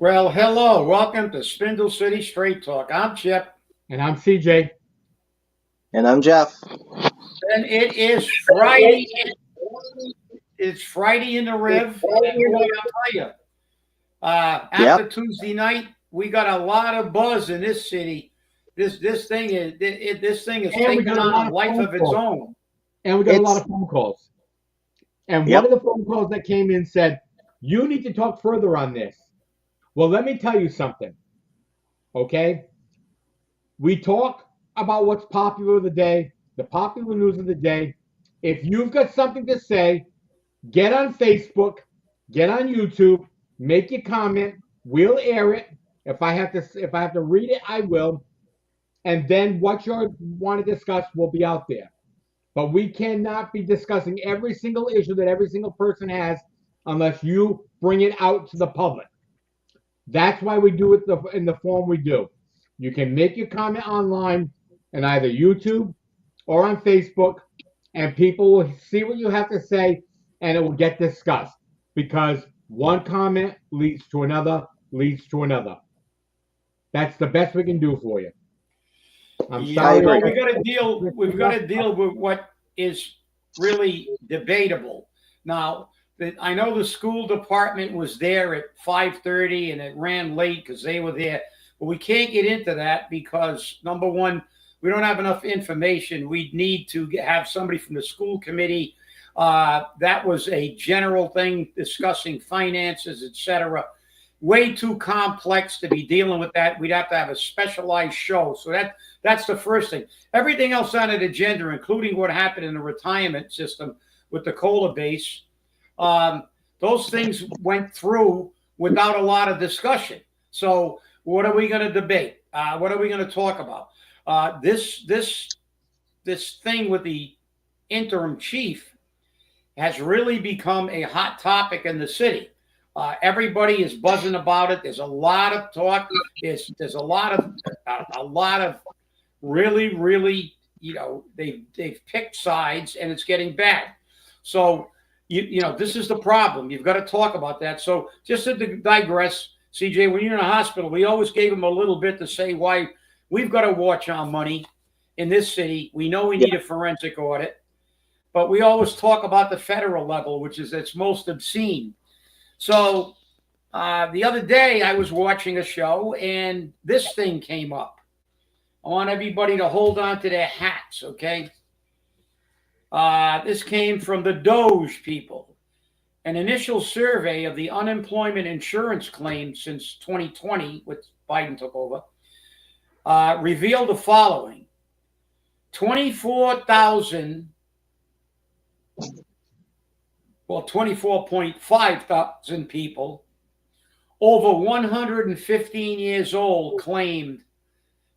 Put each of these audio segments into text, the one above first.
Well, hello. Welcome to Spindle City Straight Talk. I'm Chip. And I'm CJ. And I'm Jeff. And it is Friday. It's Friday in the Riv. And boy, I'll tell you, after Tuesday night, we got a lot of buzz in this city. This thing is taking on a life of its own. And we got a lot of phone calls. And one of the phone calls that came in said, you need to talk further on this. Well, let me tell you something. Okay? We talk about what's popular of the day, the popular news of the day. If you've got something to say, get on Facebook, get on YouTube, make your comment. We'll air it. If I have to read it, I will. And then what you want to discuss will be out there. But we cannot be discussing every single issue that every single person has unless you bring it out to the public. That's why we do it in the form we do. You can make your comment online on either YouTube or on Facebook, and people will see what you have to say, and it will get discussed because one comment leads to another, leads to another. That's the best we can do for you. I'm sorry. Well, we've got to deal with what is really debatable. Now, I know the school department was there at 5:30 and it ran late because they were there. But we can't get into that because, number one, we don't have enough information. We need to have somebody from the school committee. That was a general thing discussing finances, etc. Way too complex to be dealing with that. We'd have to have a specialized show. So that's the first thing. Everything else on the agenda, including what happened in the retirement system with the COLA base, those things went through without a lot of discussion. So what are we going to debate? What are we going to talk about? This thing with the interim chief has really become a hot topic in the city. Everybody is buzzing about it. There's a lot of talk. There's a lot of really, they've picked sides and it's getting bad. So this is the problem. You've got to talk about that. So just to digress, CJ, when you're in a hospital, we always gave them a little bit to say why we've got to watch our money in this city. We know we need a forensic audit, but we always talk about the federal level, which is its most obscene. So the other day I was watching a show and this thing came up. I want everybody to hold on to their hats, okay? This came from the Doge people. An initial survey of the unemployment insurance claims since 2020, which Biden took over, revealed the following. 24.5 thousand people over 115 years old claimed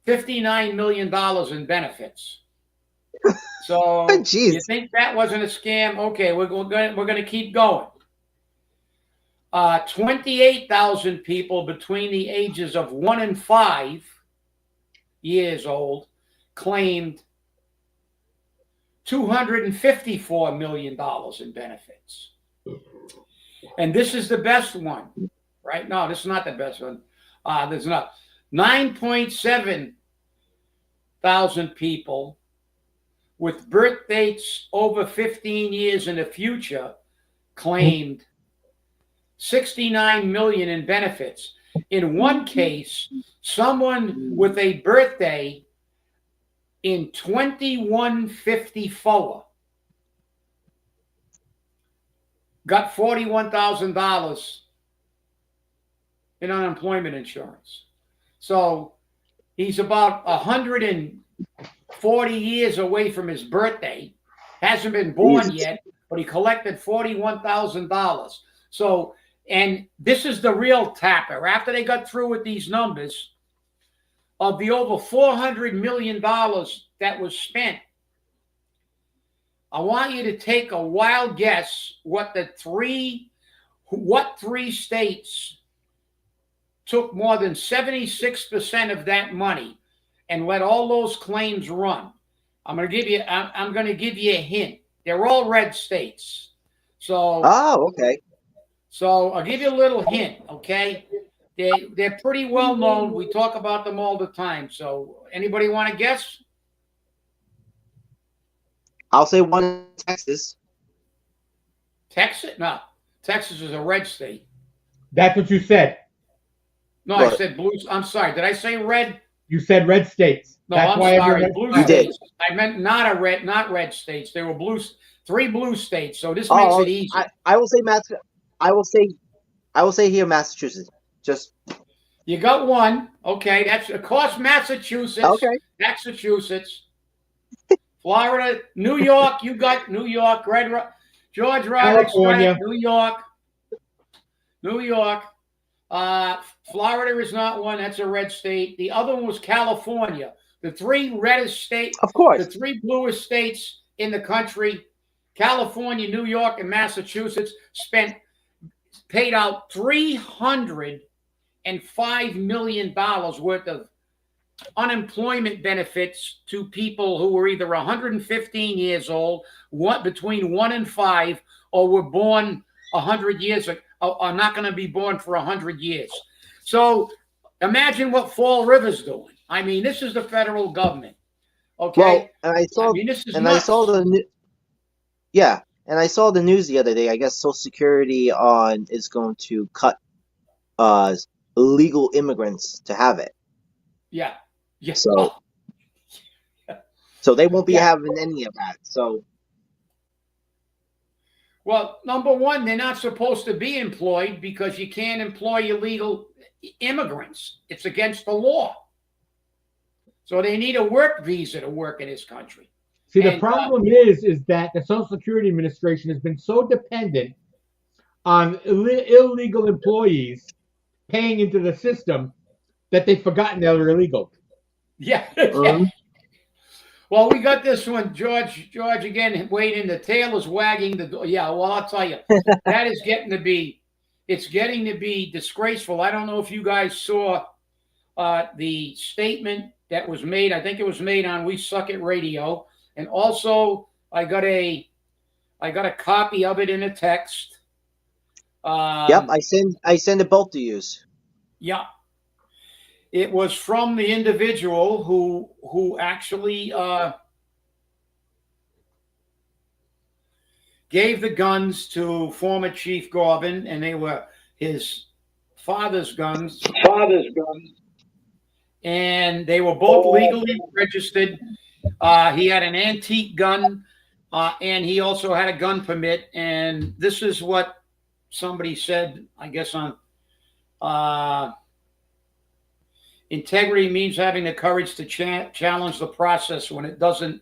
$59 million in benefits. So you think that wasn't a scam? Okay, we're going to keep going. 28,000 people between the ages of 1 and 5 years old claimed $254 million in benefits. And this is the best one, right? No, this is not the best one. There's not. 9.7 thousand people with birth dates over 15 years in the future claimed 69 million in benefits. In one case, someone with a birthday in 2154 got $41,000 in unemployment insurance. So he's about 140 years away from his birthday, hasn't been born yet, but he collected $41,000. So, and this is the real tapper. After they got through with these numbers, of the over $400 million that was spent, I want you to take a wild guess what three states took more than 76% of that money and let all those claims run. I'm going to give you a hint. They're all red states. So okay. So I'll give you a little hint, okay? They're pretty well known. We talk about them all the time. So, anybody want to guess? I'll say one in Texas. Texas? No, Texas is a red state. That's what you said. No, I said blue. I'm sorry. Did I say red? You said red states. No, That's I'm why sorry. Blue You did. states. I meant not red states. They were blue. 3 blue states. So this makes it easy. I will say I will say here Massachusetts. Just You got one. Okay, that's of course Massachusetts. Okay. Massachusetts. Florida, New York. You got New York. George Roberts, California. New York. New York. Florida is not one. That's a red state. The other one was California. The 3 reddest states. of course. The 3 bluest states in the country, California, New York, and Massachusetts, paid out $305 million worth of unemployment benefits to people who were either 115 years old, between 1 and 5, or were born 100 years ago, are not going to be born for 100 years. So imagine what Fall River's doing. I mean, this is the federal government. Okay. Well, and I saw this is and nuts. I saw I saw the news the other day. I guess Social Security is going to cut illegal immigrants to have it. Yeah. So they won't be having any of that. So, well, number one, they're not supposed to be employed because you can't employ illegal immigrants. It's against the law. So they need a work visa to work in this country. See, the problem is that the Social Security Administration has been so dependent on illegal employees paying into the system that they've forgotten they're illegal. Yeah. Well, we got this one, George again, waiting. The tail is wagging the door. Yeah, well, I'll tell you, that is getting to be disgraceful. I don't know if you guys saw the statement that was made. I think it was made on We Suck It Radio. And also, I got a copy of it in a text. yep, I send it both to you. Yeah. It was from the individual who actually gave the guns to former Chief Garvin, and they were his father's guns. And they were both legally registered. He had an antique gun, and he also had a gun permit. And this is what somebody said, I guess, on integrity means having the courage to challenge the process when it doesn't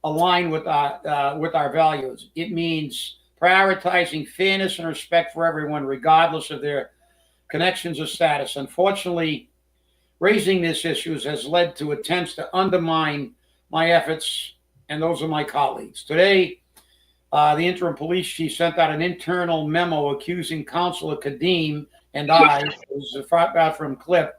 align with our values. It means prioritizing fairness and respect for everyone, regardless of their connections or status. Unfortunately, raising these issues has led to attempts to undermine my efforts and those of my colleagues. Today, the interim police chief sent out an internal memo accusing Councilor Kadeem and I, this is a bathroom clip,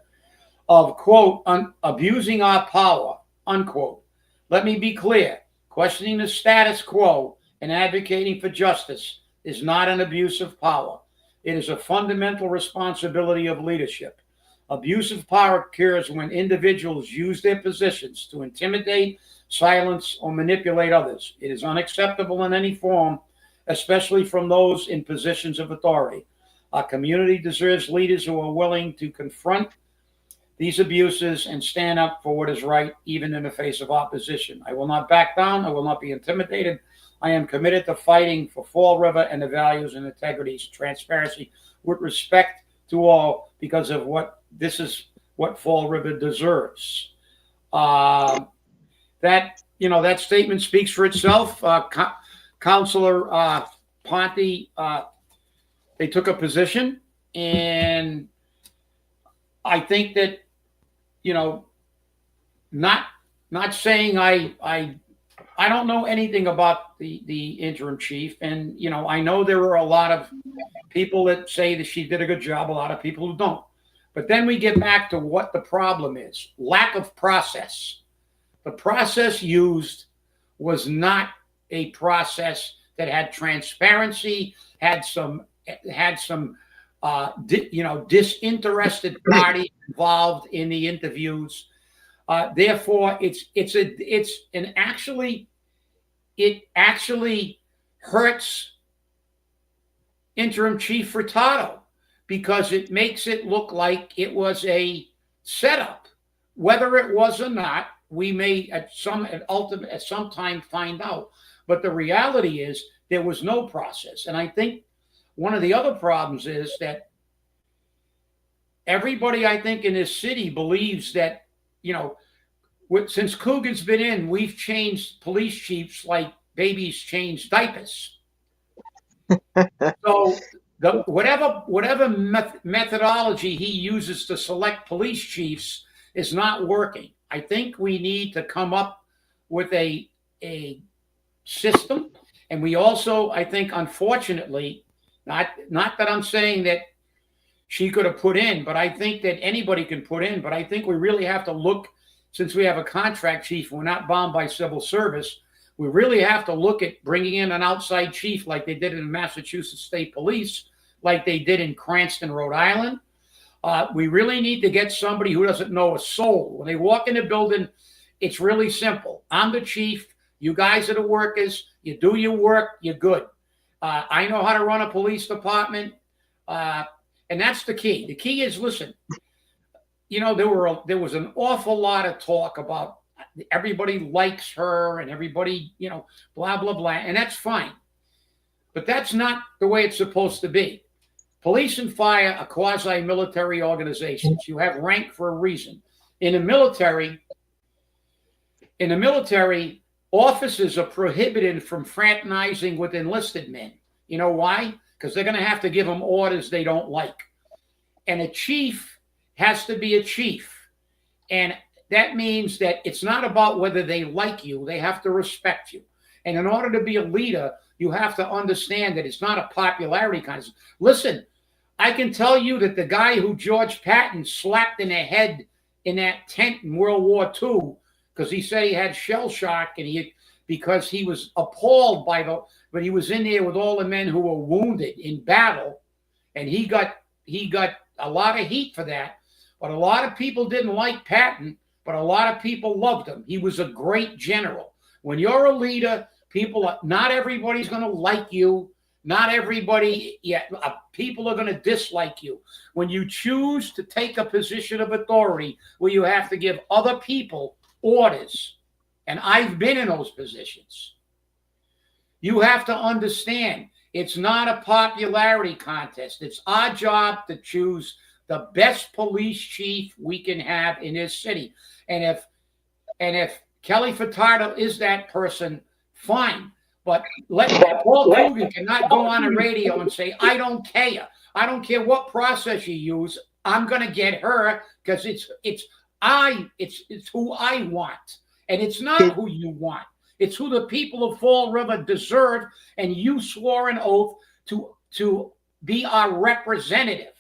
of, quote, abusing our power, unquote. Let me be clear. Questioning the status quo and advocating for justice is not an abuse of power. It is a fundamental responsibility of leadership. Abuse of power occurs when individuals use their positions to intimidate, silence, or manipulate others. It is unacceptable in any form, especially from those in positions of authority. Our community deserves leaders who are willing to confront these abuses and stand up for what is right, even in the face of opposition. I will not back down. I will not be intimidated. I am committed to fighting for Fall River and the values and integrities, transparency, with respect to all, because of this is what Fall River deserves. That statement speaks for itself. Councilor Ponte, they took a position, and I think that, not saying I don't know anything about the interim chief, and I know there are a lot of people that say that she did a good job, a lot of people who don't. But then we get back to what the problem is: lack of process. The process used was not a process that had transparency, had some disinterested party involved in the interviews. Therefore, it actually hurts interim chief Furtado because it makes it look like it was a setup. Whether it was or not, we may at some time find out. But the reality is there was no process. And I think one of the other problems is that everybody, I think, in this city believes that, since Coogan's been in, we've changed police chiefs like babies change diapers. So whatever methodology he uses to select police chiefs is not working. I think we need to come up with a system. And we also, I think, unfortunately, not that I'm saying that she could have put in, but I think that anybody can put in. But I think we really have to look, since we have a contract chief, we're not bound by civil service. We really have to look at bringing in an outside chief like they did in Massachusetts State Police, like they did in Cranston, Rhode Island. We really need to get somebody who doesn't know a soul. When they walk in the building, it's really simple. I'm the chief. You guys are the workers. You do your work. You're good. I know how to run a police department. And that's the key. The key is, listen, there was an awful lot of talk about everybody likes her and everybody, blah, blah, blah. And that's fine. But that's not the way it's supposed to be. Police and fire are quasi-military organizations. You have rank for a reason. In the military, officers are prohibited from fraternizing with enlisted men. You know why? Because they're going to have to give them orders they don't like. And a chief has to be a chief. And that means that it's not about whether they like you. They have to respect you. And in order to be a leader, you have to understand that it's not a popularity contest. Listen, I can tell you that the guy who George Patton slapped in the head in that tent in World War II, because he said he had shell shock because he was appalled but he was in there with all the men who were wounded in battle, and he got a lot of heat for that. But a lot of people didn't like Patton, but a lot of people loved him. He was a great general. When you're a leader, not everybody's going to like you. Not everybody, people are going to dislike you. When you choose to take a position of authority where you have to give other people orders, and I've been in those positions, you have to understand it's not a popularity contest. It's our job to choose the best police chief we can have in this city. And if Kelly Furtado is that person, fine. But Paul Coogan cannot go on the radio and say, I don't care. I don't care what process you use. I'm going to get her because it's who I want. And it's not who you want. It's who the people of Fall River deserve. And you swore an oath to be our representative.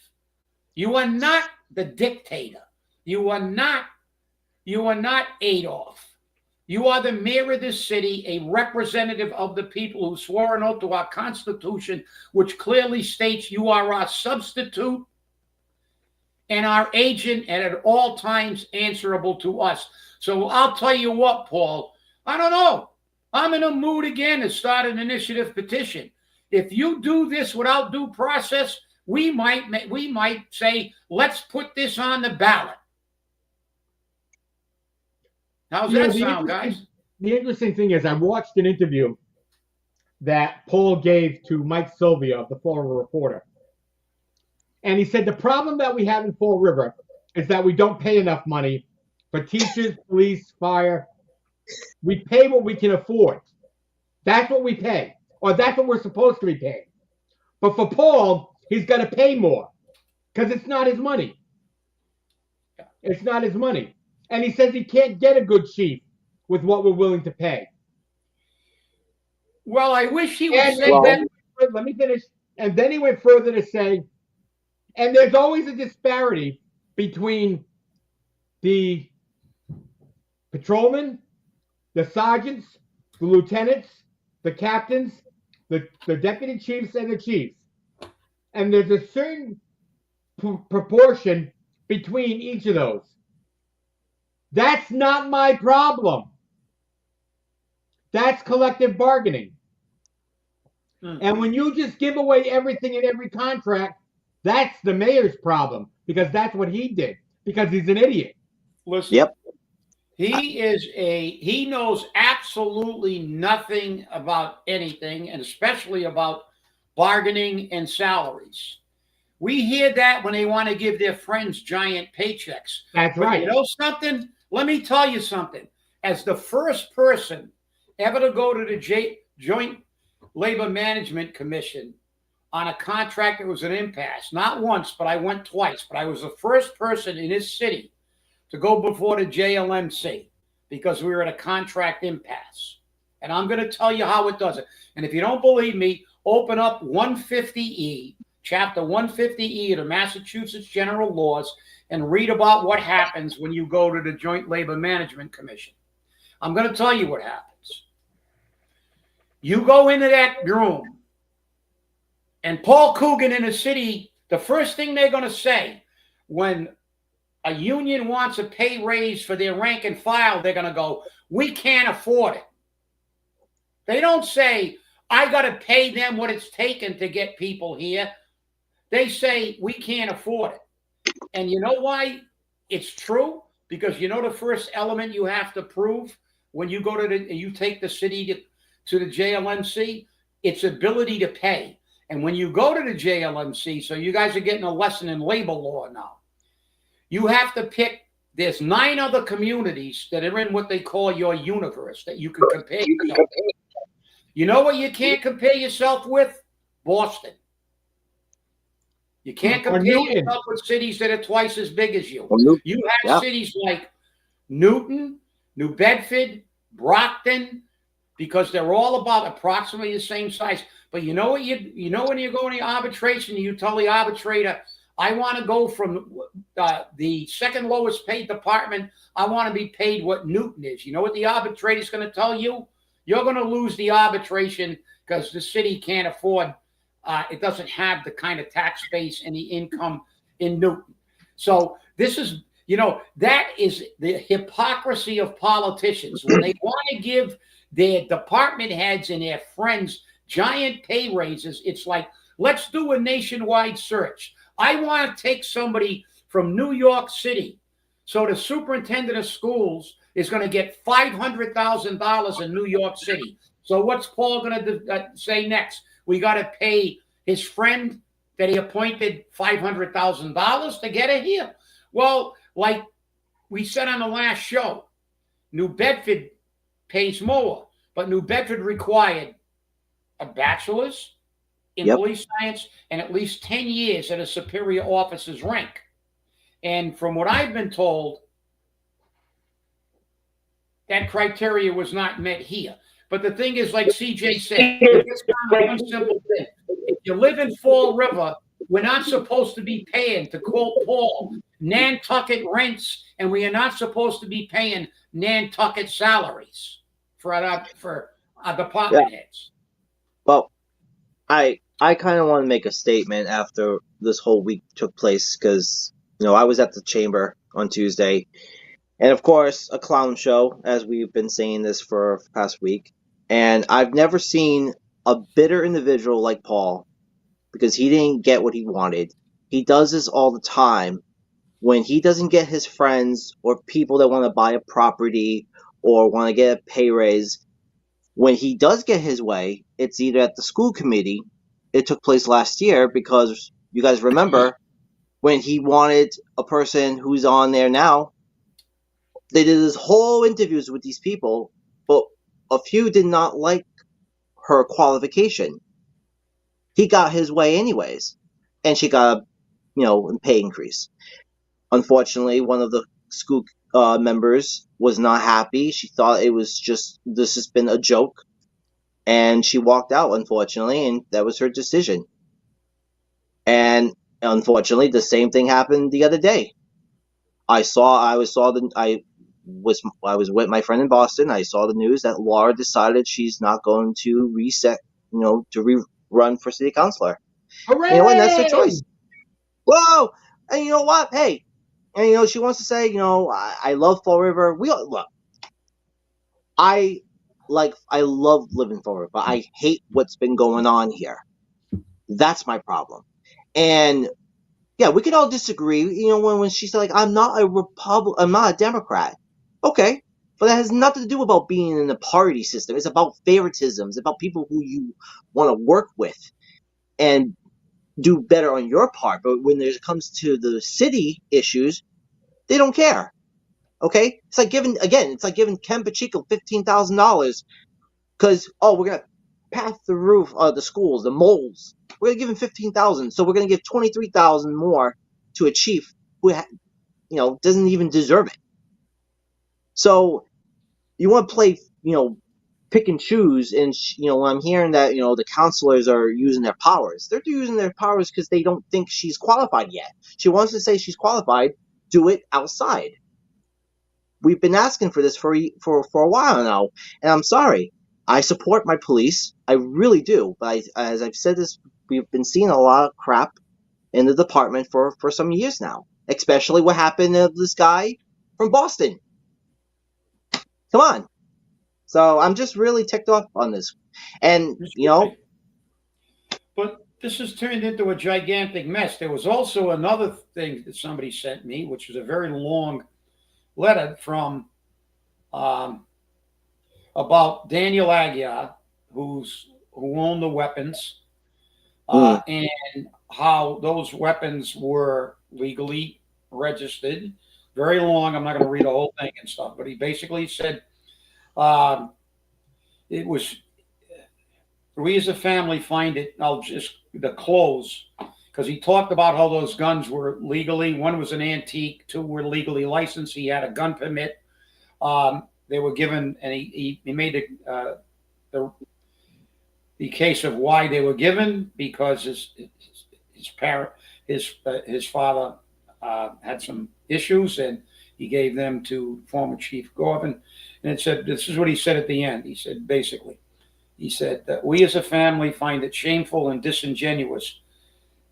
You are not the dictator. You are not Adolf. You are the mayor of this city, a representative of the people who swore an oath to our Constitution, which clearly states you are our substitute and our agent and at all times answerable to us. So I'll tell you what, Paul, I don't know. I'm in a mood again to start an initiative petition. If you do this without due process, we might say, let's put this on the ballot. How's that sound, guys? The interesting thing is I watched an interview that Paul gave to Mike Sylvia of the Fall River Reporter. And he said the problem that we have in Fall River is that we don't pay enough money for teachers, police, fire. We pay what we can afford. That's what we pay. Or that's what we're supposed to be paying. But for Paul, he's got to pay more because it's not his money. It's not his money. And he says he can't get a good chief with what we're willing to pay. Well, I wish he would say that. Let me finish. And then he went further to say, and there's always a disparity between the patrolmen, the sergeants, the lieutenants, the captains, the deputy chiefs, and the chiefs. And there's a certain proportion between each of those. That's not my problem. That's collective bargaining. And when you just give away everything in every contract, that's the mayor's problem, because that's what he did, because he's an idiot. Listen, Yep. he knows absolutely nothing about anything, and especially about bargaining and salaries. We hear that when they want to give their friends giant paychecks. That's But right. you know something? Let me tell you something. As the first person ever to go to the Joint Labor Management Commission on a contract that was an impasse, not once, but I went twice, but I was the first person in this city to go before the JLMC because we were at a contract impasse. And I'm going to tell you how it does it. And if you don't believe me, open up 150E, Chapter 150E of the Massachusetts General Laws, and read about what happens when you go to the Joint Labor Management Commission. I'm going to tell you what happens. You go into that room, and Paul Coogan in the city, the first thing they're going to say when a union wants a pay raise for their rank and file, they're going to go, we can't afford it. They don't say, I got to pay them what it's taken to get people here. They say, we can't afford it. And you know why it's true? Because you know the first element you have to prove when you go to you take the city to the JLMC? Its ability to pay. And when you go to the JLMC, so you guys are getting a lesson in labor law now, you have to pick, there's 9 other communities that are in what they call your universe that you can compare yourself with. You know what you can't compare yourself with? Boston. You can't compare yourself with cities that are twice as big as you. You have cities like Newton, New Bedford, Brockton, because they're all about approximately the same size. But you know what you know when you go into arbitration, you tell the arbitrator, I want to go from the second lowest paid department. I want to be paid what Newton is. You know what the arbitrator is going to tell you? You're going to lose the arbitration because the city can't afford. It doesn't have the kind of tax base and the income in Newton. So this is, that is the hypocrisy of politicians. When they want to give their department heads and their friends giant pay raises, it's like, let's do a nationwide search. I want to take somebody from New York City. So the superintendent of schools is going to get $500,000 in New York City. So what's Paul going to say next? We got to pay his friend that he appointed $500,000 to get it here. Well, like we said on the last show, New Bedford pays more, but New Bedford required a bachelor's in police science and at least 10 years at a superior officer's rank. And from what I've been told, that criteria was not met here. But the thing is, like CJ said, it's kind of one simple thing. If you live in Fall River, we're not supposed to be paying, to quote Paul, Nantucket rents, and we are not supposed to be paying Nantucket salaries for our department heads. Well, I kind of want to make a statement after this whole week took place because, I was at the chamber on Tuesday. And, of course, a clown show, as we've been saying this for the past week. And I've never seen a bitter individual like Paul because he didn't get what he wanted. He does this all the time. When he doesn't get his friends or people that want to buy a property or want to get a pay raise, when he does get his way, it's either at the school committee. It took place last year because you guys remember when he wanted a person who's on there now. They did this whole interviews with these people, but a few did not like her qualification. He got his way anyways, and she got a pay increase. Unfortunately, one of the school members was not happy. She thought it was this has been a joke, and she walked out, unfortunately, and that was her decision. And unfortunately, the same thing happened the other day. I was with my friend in Boston. I saw the news that Laura decided she's not going to rerun for city councilor. Hooray! You know what? That's her choice. Whoa! And you know what? Hey, and she wants to say, I love Fall River. Look. I love living in Fall River, but I hate what's been going on here. That's my problem. And yeah, we can all disagree. When she said I'm not a Democrat. Okay, but that has nothing to do about being in the party system. It's about favoritism. It's about people who you want to work with and do better on your part. But when it comes to the city issues, they don't care. Okay, it's like giving Ken Pacheco $15,000 because we're gonna path the roof of the schools, the moles. We're gonna give him 15,000, so we're gonna give 23,000 more to a chief who doesn't even deserve it. So you want to play pick and choose, and when I'm hearing that the counselors are using their powers, they're using their powers because they don't think she's qualified yet. She wants to say she's qualified. Do it outside. We've been asking for this for a while now, and I'm sorry. I support my police. I really do. But as I've said this, we've been seeing a lot of crap in the department for some years now, especially what happened to this guy from Boston. Come on. So I'm just really ticked off on this. And, But this has turned into a gigantic mess. There was also another thing that somebody sent me, which was a very long letter from about Daniel Aguiar, who owned the weapons, and how those weapons were legally registered. Very long. I'm not going to read the whole thing and stuff, but he basically said it was. We as a family find it. I'll just the close because he talked about how those guns were legally. One was an antique. Two were legally licensed. He had a gun permit. They were given, and he made the case of why they were given because his father had some issues, and he gave them to former Chief Garvin. And it said, this is what he said at the end. He said, basically, that we as a family find it shameful and disingenuous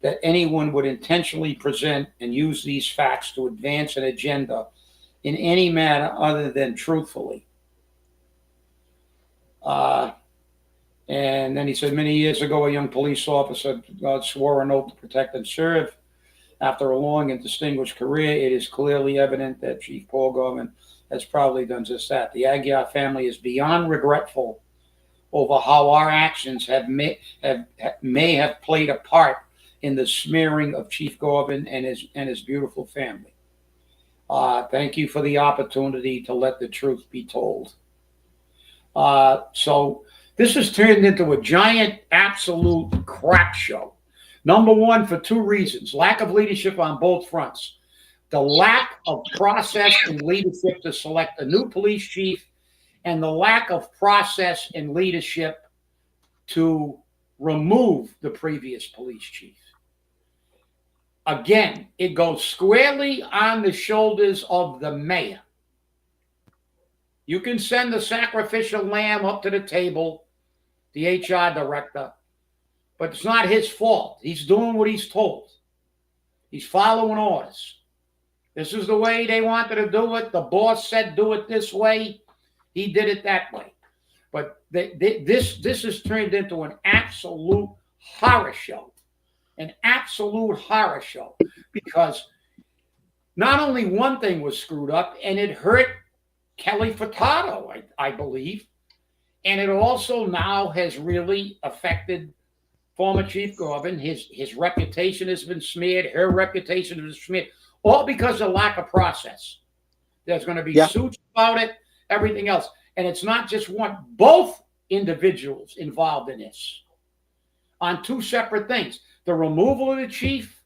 that anyone would intentionally present and use these facts to advance an agenda in any manner other than truthfully. And then he said, many years ago, a young police officer swore an oath to protect and serve. After a long and distinguished career, it is clearly evident that Chief Paul Garvin has probably done just that. The Aguiar family is beyond regretful over how our actions may have played a part in the smearing of Chief Garvin and his beautiful family. Thank you for the opportunity to let the truth be told. So this has turned into a giant, absolute crap show. Number one, for two reasons: lack of leadership on both fronts, the lack of process and leadership to select a new police chief, and the lack of process and leadership to remove the previous police chief. Again, it goes squarely on the shoulders of the mayor. You can send the sacrificial lamb up to the table, the HR director, but it's not his fault. He's doing what he's told. He's following orders. This is the way they wanted to do it. The boss said do it this way. He did it that way. But this has turned into an absolute horror show. An absolute horror show. Because not only one thing was screwed up, and it hurt Kelly Furtado, I believe, and it also now has really affected former Chief Garvin. His reputation has been smeared. Her reputation has been smeared. All because of lack of process. There's going to be suits about it, everything else. And it's not just one, both individuals involved in this on two separate things. The removal of the chief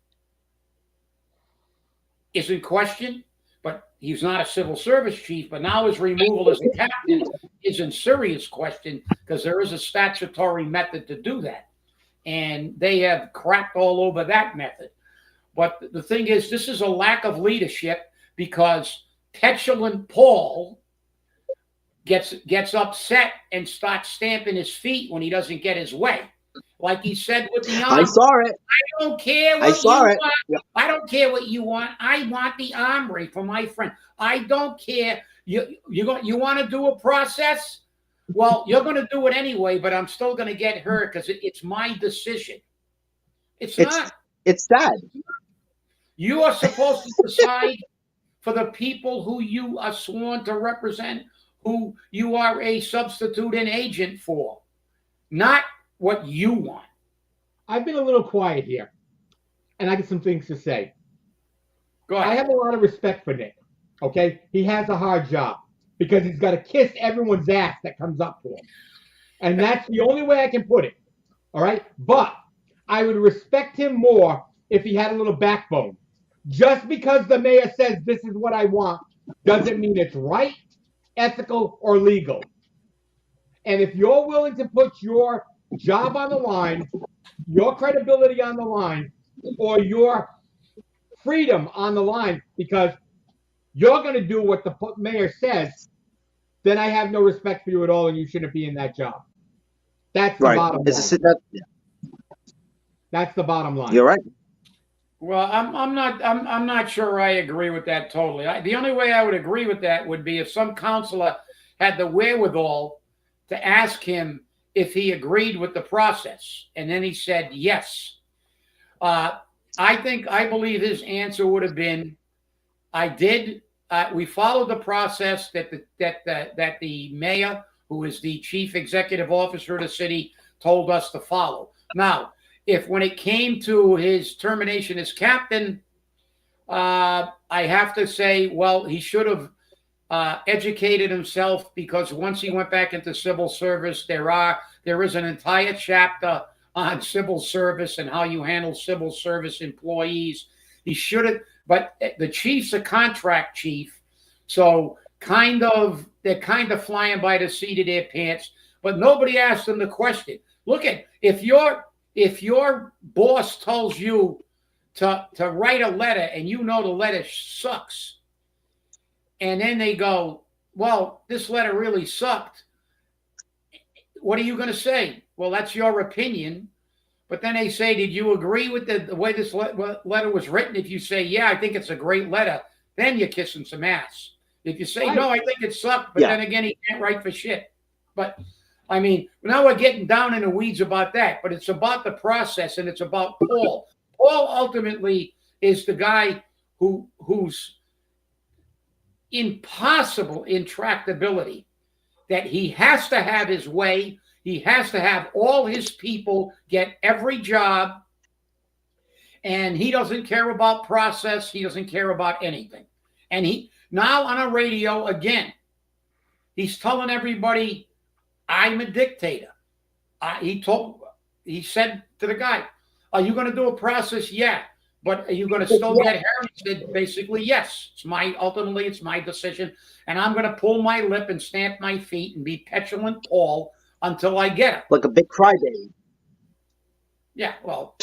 is in question, but he's not a civil service chief. But now his removal as a captain is in serious question because there is a statutory method to do that. And they have crapped all over that method. But the thing is, this is a lack of leadership because petulant Paul gets upset and starts stamping his feet when he doesn't get his way. like he said with the I arm. saw it. I don't care what I saw you it. want. Yeah. I don't care what you want. I want the armory for my friend. I don't care. You want to do a process? Well, you're going to do it anyway, but I'm still going to get hurt because it's my decision. It's not. It's sad. You are supposed to decide for the people who you are sworn to represent, who you are a substitute and agent for, not what you want. I've been a little quiet here, and I got some things to say. Go ahead. I have a lot of respect for Nick. Okay, he has a hard job because he's got to kiss everyone's ass that comes up to him, and that's the only way I can put it. All right, but I would respect him more if he had a little backbone. Just because the mayor says this is what I want doesn't mean it's right, ethical, or legal. And if you're willing to put your job on the line, your credibility on the line, or your freedom on the line because you're going to do what the mayor says, then I have no respect for you at all, and you shouldn't be in that job. That's the bottom line. That's the bottom line. You're right. Well, I'm not sure I agree with that totally. The only way I would agree with that would be if some counselor had the wherewithal to ask him if he agreed with the process, and then he said yes. I believe his answer would have been, I did. We followed the process that the mayor, who is the chief executive officer of the city, told us to follow. Now, if when it came to his termination as captain, I have to say, well, he should have educated himself, because once he went back into civil service, there is an entire chapter on civil service and how you handle civil service employees. He should have, but the chief's a contract chief, so they're kind of flying by the seat of their pants. But nobody asked them the question. Look at if your boss tells you to write a letter and you know the letter sucks, and then they go, well, this letter really sucked, what are you going to say? Well, that's your opinion. But then they say, did you agree with the way this letter was written? If you say, yeah, I think it's a great letter, then you're kissing some ass. If you say, no, I think it sucked, but then again, he can't write for shit. But I mean, now we're getting down in the weeds about that, but it's about the process, and it's about Paul. Paul ultimately is the guy who's impossible intractability, that he has to have his way. He has to have all his people get every job, and he doesn't care about process. He doesn't care about anything. And he now on a radio again, he's telling everybody, I'm a dictator. He said to the guy, are you going to do a process? Yeah. But are you going to still get here? He said, basically, yes. Ultimately, it's my decision. And I'm going to pull my lip and stamp my feet and be petulant Paul until I get it. Like a big crybaby. Yeah, well,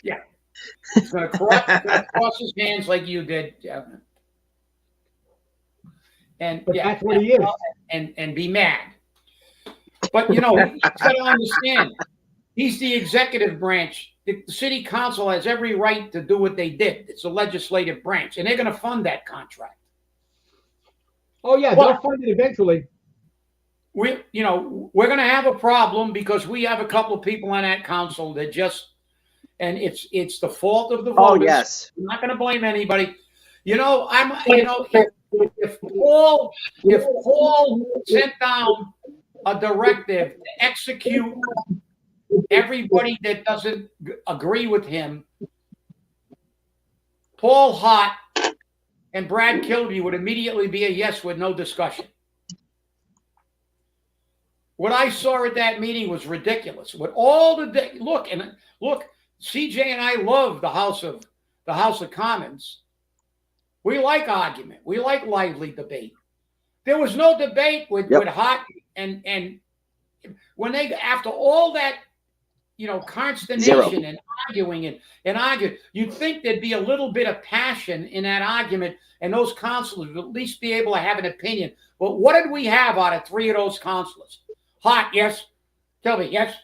yeah. He's going to cross his hands like you did. Yeah. And but that's what he is. And be mad. But, you know, he's got to understand, he's the executive branch. The city council has every right to do what they did. It's a legislative branch, and they're going to fund that contract. Oh, yeah, they'll fund it eventually. We're going to have a problem because we have a couple of people on that council that and it's the fault of the voters. Oh, yes. I'm not going to blame anybody. If Paul sent down a directive to execute everybody that doesn't agree with him, Paul Hott and Brad Kilby would immediately be a yes with no discussion. What I saw at that meeting was ridiculous. With all the look, CJ and I love the House of Commons. We like argument. We like lively debate. There was no debate with Hott and when they, after all that, consternation and arguing and arguing, you'd think there'd be a little bit of passion in that argument, and those councilors would at least be able to have an opinion. But what did we have out of three of those councilors? Hott, yes. Kilby, yes.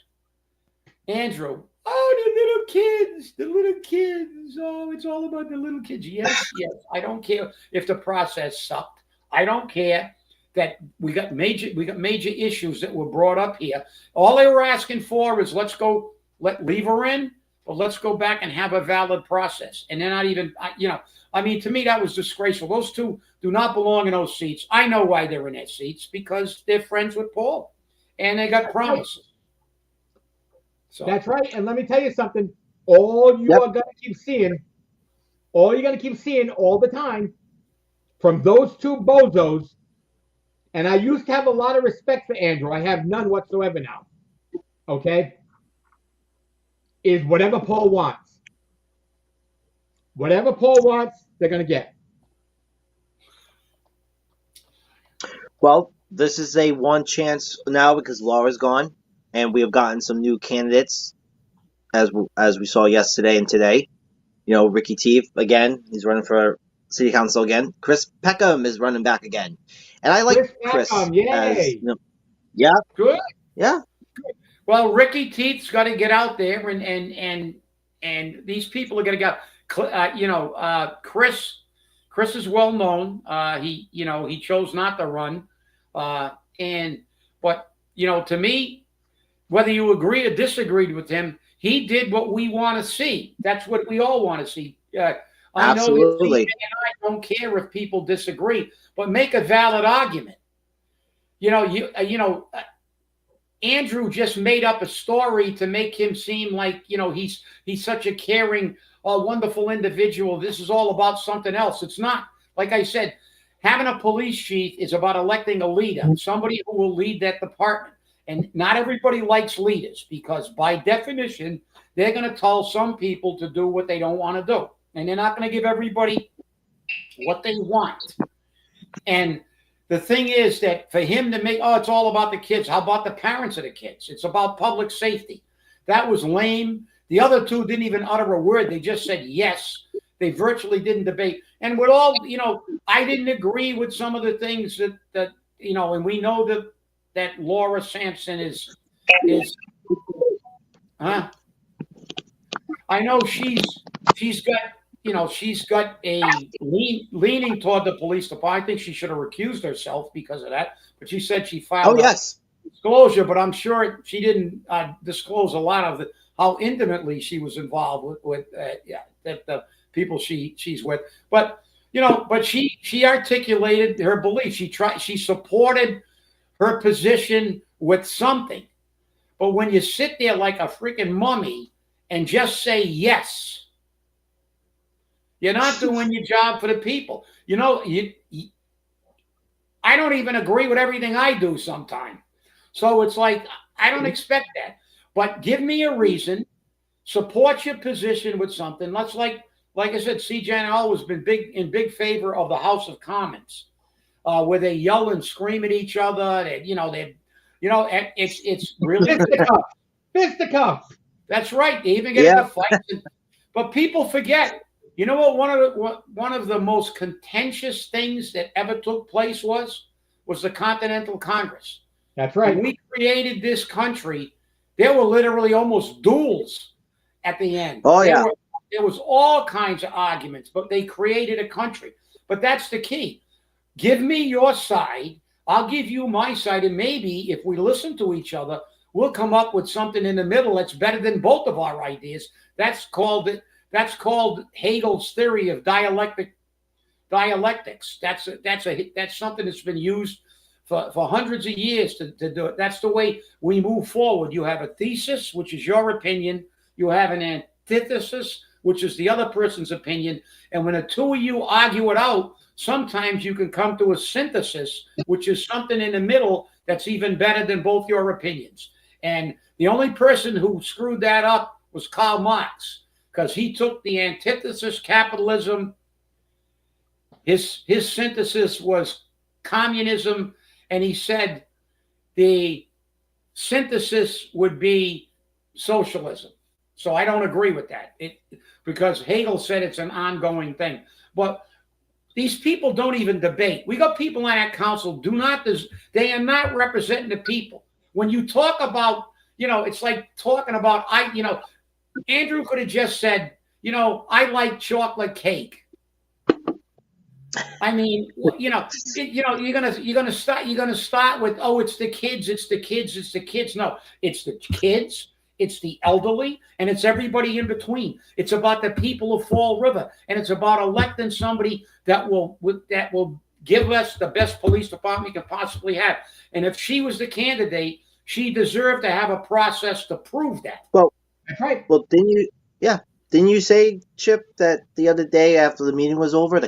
Andrew, oh, the little kids, the little kids. Oh, it's all about the little kids. Yes, yes. I don't care if the process sucked. I don't care that we got major issues that were brought up here. All they were asking for is leave her in, but let's go back and have a valid process. And they're not even, I mean, to me that was disgraceful. Those two do not belong in those seats. I know why they're in their seats, because they're friends with Paul, and they got promises. So that's right. And let me tell you something. All you're going to keep seeing all the time from those two bozos, and I used to have a lot of respect for Andrew. I have none whatsoever now. Okay? Is whatever Paul wants. Whatever Paul wants, they're going to get. Well, this is a one chance now because Laura's gone, and we have gotten some new candidates, as we saw yesterday and today. Ricky Teef again. He's running for city council again. Chris Peckham is running back again, and I like Chris. Yay! Yeah, good. Yeah. Well, Ricky Teeth's got to get out there, and these people are going to get. Chris is well known. He chose not to run, but to me, whether you agree or disagreed with him, he did what we want to see. That's what we all want to see. I Absolutely. know that I don't care if people disagree, but make a valid argument. Andrew just made up a story to make him seem like he's such a caring, wonderful individual. This is all about something else. It's not. Like I said, having a police chief is about electing a leader, somebody who will lead that department. And not everybody likes leaders, because by definition, they're going to tell some people to do what they don't want to do. And they're not going to give everybody what they want. And the thing is that for him to make, it's all about the kids. How about the parents of the kids? It's about public safety. That was lame. The other two didn't even utter a word. They just said yes. They virtually didn't debate. And with all, I didn't agree with some of the things that and we know that Laura Sampson is I know she's got a leaning toward the police department. I think she should have recused herself because of that. But she said she filed disclosure, but I'm sure she didn't disclose a lot of how intimately she was involved with the people she's with. But she articulated her belief. She supported her position with something. But when you sit there like a freaking mummy and just say yes, you're not doing your job for the people. I don't even agree with everything I do sometimes. So it's like, I don't expect that. But give me a reason, support your position with something. Let's like I said, CJ and I always been in big favor of the House of Commons, where they yell and scream at each other. It's really fisticuffs. That's right. They even get into fights. But people forget. You know what? One of the most contentious things that ever took place was the Continental Congress. That's right. When we created this country, there were literally almost duels at the end. Oh, yeah. There was all kinds of arguments, but they created a country. But that's the key. Give me your side. I'll give you my side. And maybe if we listen to each other, we'll come up with something in the middle that's better than both of our ideas. That's called Hegel's theory of dialectics. That's something that's been used for hundreds of years to do it. That's the way we move forward. You have a thesis, which is your opinion. You have an antithesis, which is the other person's opinion. And when the two of you argue it out, sometimes you can come to a synthesis, which is something in the middle that's even better than both your opinions. And the only person who screwed that up was Karl Marx, because he took the antithesis, capitalism. His synthesis was communism, and he said the synthesis would be socialism. So I don't agree with that, because Hegel said it's an ongoing thing. But these people don't even debate. We got people on that council, they are not representing the people. When you talk about it's like talking about, Andrew could have just said, I like chocolate cake. I mean, you're gonna start with, oh, it's the kids, it's the kids, it's the kids. No, it's the kids, it's the elderly, and it's everybody in between. It's about the people of Fall River, and it's about electing somebody that will give us the best police department we can possibly have. And if she was the candidate, she deserved to have a process to prove that. Well, that's right. Well, didn't you say, Chip, that the other day after the meeting was over,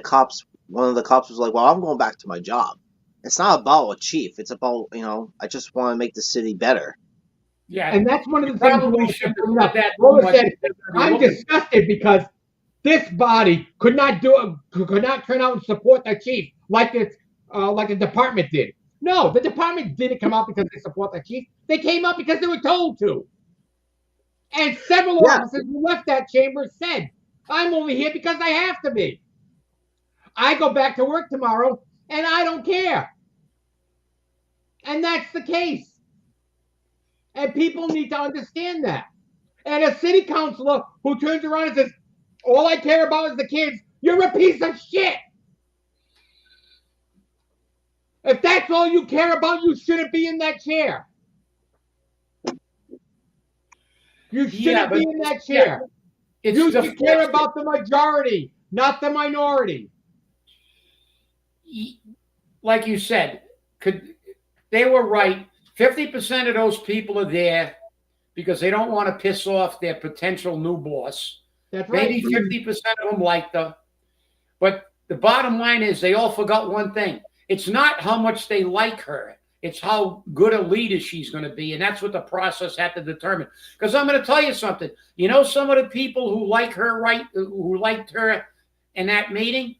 one of the cops was like, "Well, I'm going back to my job." It's not about a chief. It's about, I just want to make the city better. Yeah, and that's one of the things Probably should have that. said, I'm disgusted because this body could not turn out and support the chief like the department did. No, the department didn't come out because they support the chief. They came out because they were told to. And several officers who left that chamber said, I'm only here because I have to be. I go back to work tomorrow and I don't care. And that's the case. And people need to understand that. And a city councilor who turns around and says, all I care about is the kids, you're a piece of shit. If that's all you care about, you shouldn't be in that chair. You shouldn't be in that chair. You should care about the majority, not the minority. Like you said, they were right. 50% of those people are there because they don't want to piss off their potential new boss. That's right. Maybe 50% of them liked her. But the bottom line is they all forgot one thing. It's not how much they like her. It's how good a leader she's going to be. And that's what the process had to determine. Because I'm going to tell you something. Some of the people who liked her in that meeting,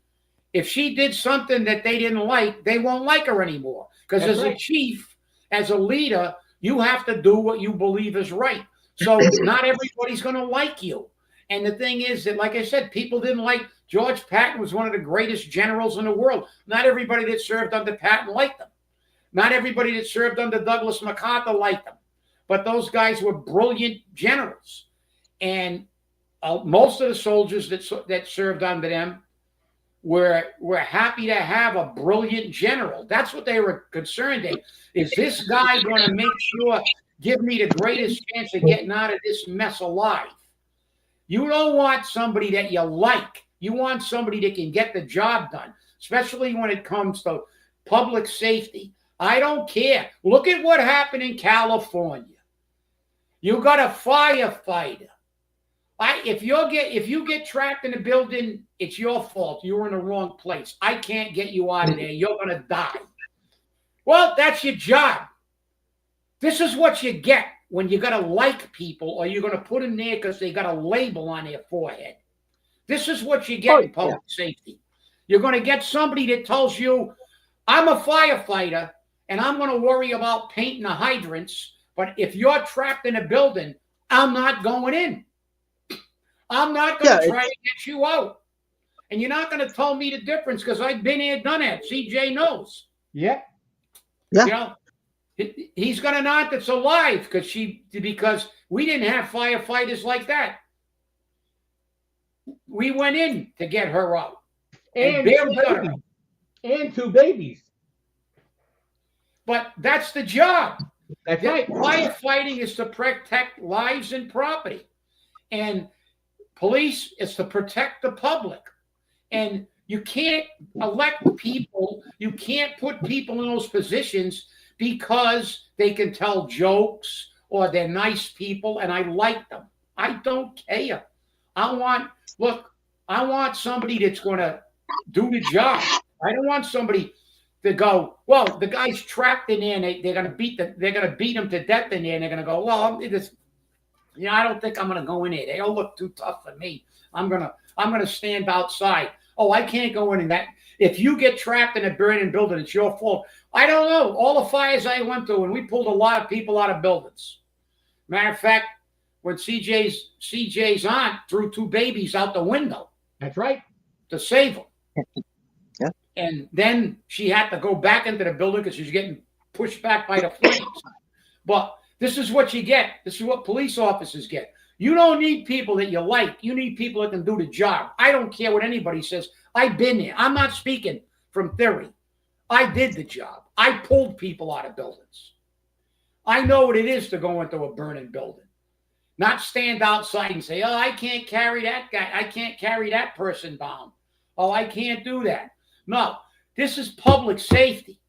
if she did something that they didn't like, they won't like her anymore. Because as a chief, as a leader, you have to do what you believe is right. So not everybody's going to like you. And the thing is that, like I said, people didn't like George Patton was one of the greatest generals in the world. Not everybody that served under Patton liked him. Not everybody that served under Douglas MacArthur liked him. But those guys were brilliant generals. And most of the soldiers that served under them were happy to have a brilliant general. That's what they were concerned in. Is this guy going to make sure, give me the greatest chance of getting out of this mess alive? You don't want somebody that you like. You want somebody that can get the job done, especially when it comes to public safety. I don't care. Look at what happened in California. You got a firefighter. If you get trapped in a building, it's your fault. You were in the wrong place. I can't get you out of there. You're going to die. Well, that's your job. This is what you get when you're going to like people or you're going to put them there because they got a label on their forehead. This is what you get in public safety. You're going to get somebody that tells you, I'm a firefighter and I'm going to worry about painting the hydrants, but if you're trapped in a building, I'm not going in. I'm not going to try to get you out. And you're not going to tell me the difference because I've been here, done that. CJ knows. Yeah. He's going to know that's alive because we didn't have firefighters like that. We went in to get her out. And two babies. But that's the job. That's right. Firefighting is to protect lives and property. And police is to protect the public. And you can't elect people. You can't put people in those positions because they can tell jokes or they're nice people and I like them. I don't care. I want somebody that's going to do the job. I don't want somebody to go, well, the guy's trapped in there and they're going to beat him to death in there and they're going to go, well, I don't think I'm going to go in there. They all look too tough for me. I'm going to stand outside. Oh, I can't go in that. If you get trapped in a burning building, it's your fault. I don't know. All the fires I went through, and we pulled a lot of people out of buildings. Matter of fact, when CJ's aunt threw two babies out the window. That's right. To save them. Yeah. And then she had to go back into the building because she was getting pushed back by the flames. But This is what you get. This is what police officers get. You don't need people that you like. You need people that can do the job. I don't care what anybody says. I've been there. I'm not speaking from theory. I did the job. I pulled people out of buildings. I know what it is to go into a burning building. Not stand outside and say, oh, I can't carry that guy. I can't carry that person down. Oh, I can't do that. No, this is public safety.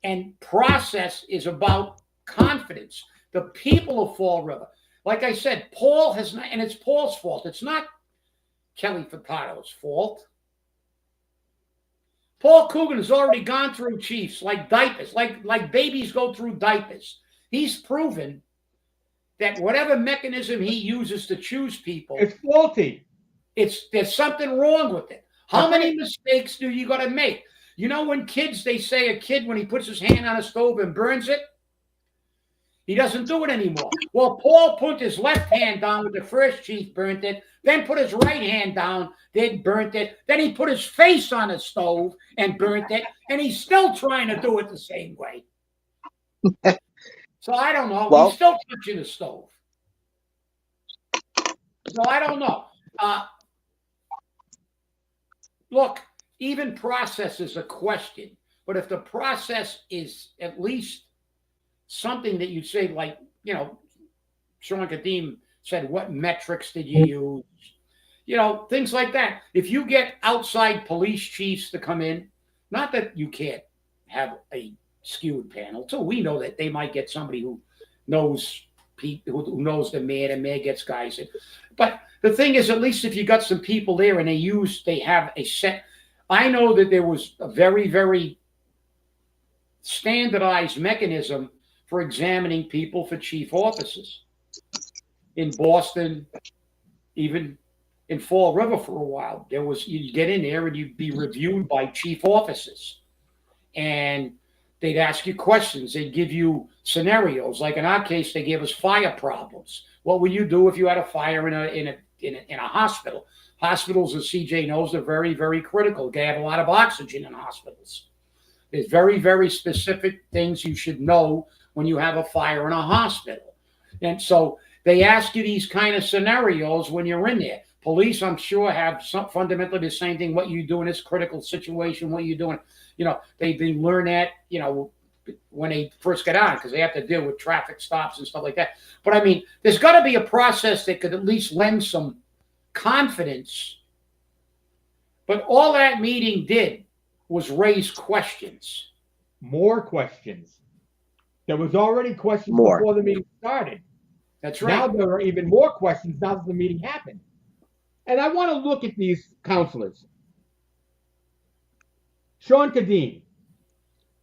And process is about confidence. The people of Fall River, like I said, Paul has not, and it's Paul's fault. It's not Kelly Furtado's fault. Paul Coogan has already gone through chiefs like diapers, like babies go through diapers. He's proven that whatever mechanism he uses to choose people, it's faulty. There's something wrong with it. How many mistakes do you got to make? You know, when kids, they say a kid, when he puts his hand on a stove and burns it, he doesn't do it anymore. Well, Paul put his left hand down with the first chief, burnt it, then put his right hand down, then burnt it. Then he put his face on the stove and burnt it, and he's still trying to do it the same way. So I don't know. He's still touching the stove. So I don't know. Look, even process is a question. But if the process is at least something that you say, like, you know, Sean Kadim said, what metrics did you use? You know, things like that. If you get outside police chiefs to come in, not that you can't have a skewed panel, too. We know that they might get somebody who knows people, who knows the man, and man gets guys in. But the thing is, at least if you got some people there and they have a set. I know that there was a very, very standardized mechanism for examining people for chief offices in Boston, even in Fall River for a while. There was, you'd get in there and you'd be reviewed by chief officers, and they'd ask you questions. They'd give you scenarios. Like in our case, they gave us fire problems. What would you do if you had a fire in a hospital? Hospitals, as CJ knows, are very, very critical. They have a lot of oxygen in hospitals. There's very, very specific things you should know when you have a fire in a hospital. And so they ask you these kind of scenarios when you're in there. Police, I'm sure, have fundamentally the same thing. What you do in this critical situation, what you doing. You know, they learn that, you know, when they first get on, because they have to deal with traffic stops and stuff like that. But I mean, there's got to be a process that could at least lend some confidence. But all that meeting did was raise questions. More questions. There was already questions before the meeting started. That's right. Now there are even more questions now that the meeting happened. And I want to look at these counselors. Sean Kadim,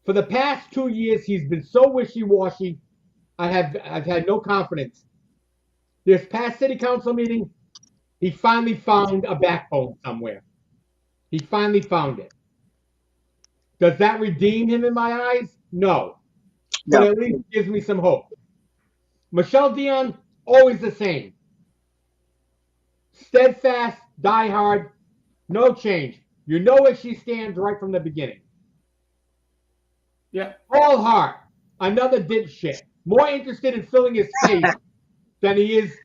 for the past 2 years, he's been so wishy-washy. I've had no confidence. This past city council meeting, he finally found a backbone somewhere. He finally found it. Does that redeem him in my eyes? No. But at least gives me some hope. Michelle Dion, always the same. Steadfast, diehard, no change. You know where she stands right from the beginning. Yeah. Paul Hart, another dipshit. More interested in filling his face than he is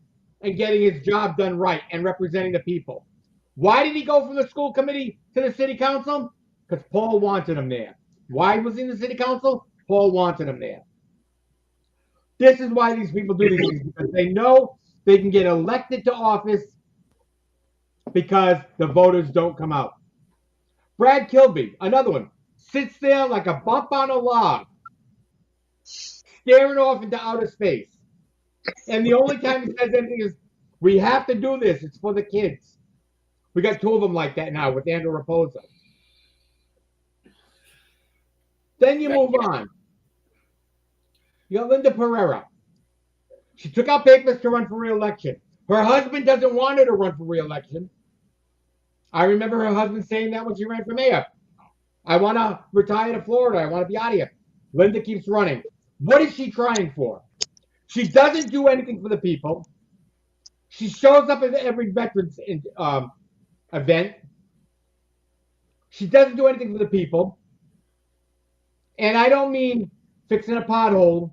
in getting his job done right and representing the people. Why did he go from the school committee to the city council? Because Paul wanted him there. Why was he in the city council? Paul wanted him there. This is why these people do these things, because they know they can get elected to office because the voters don't come out. Brad Kilby, another one, sits there like a bump on a log, staring off into outer space. And the only time he says anything is, we have to do this. It's for the kids. We got two of them like that now with Andrew Raposo. Then you move on. You got Linda Pereira. She took out papers to run for re-election. Her husband doesn't want her to run for re-election. I remember her husband saying that when she ran for mayor. I want to retire to Florida. I want to be out of here. Linda keeps running. What is she trying for? She doesn't do anything for the people. She shows up at every veterans event. She doesn't do anything for the people. And I don't mean fixing a pothole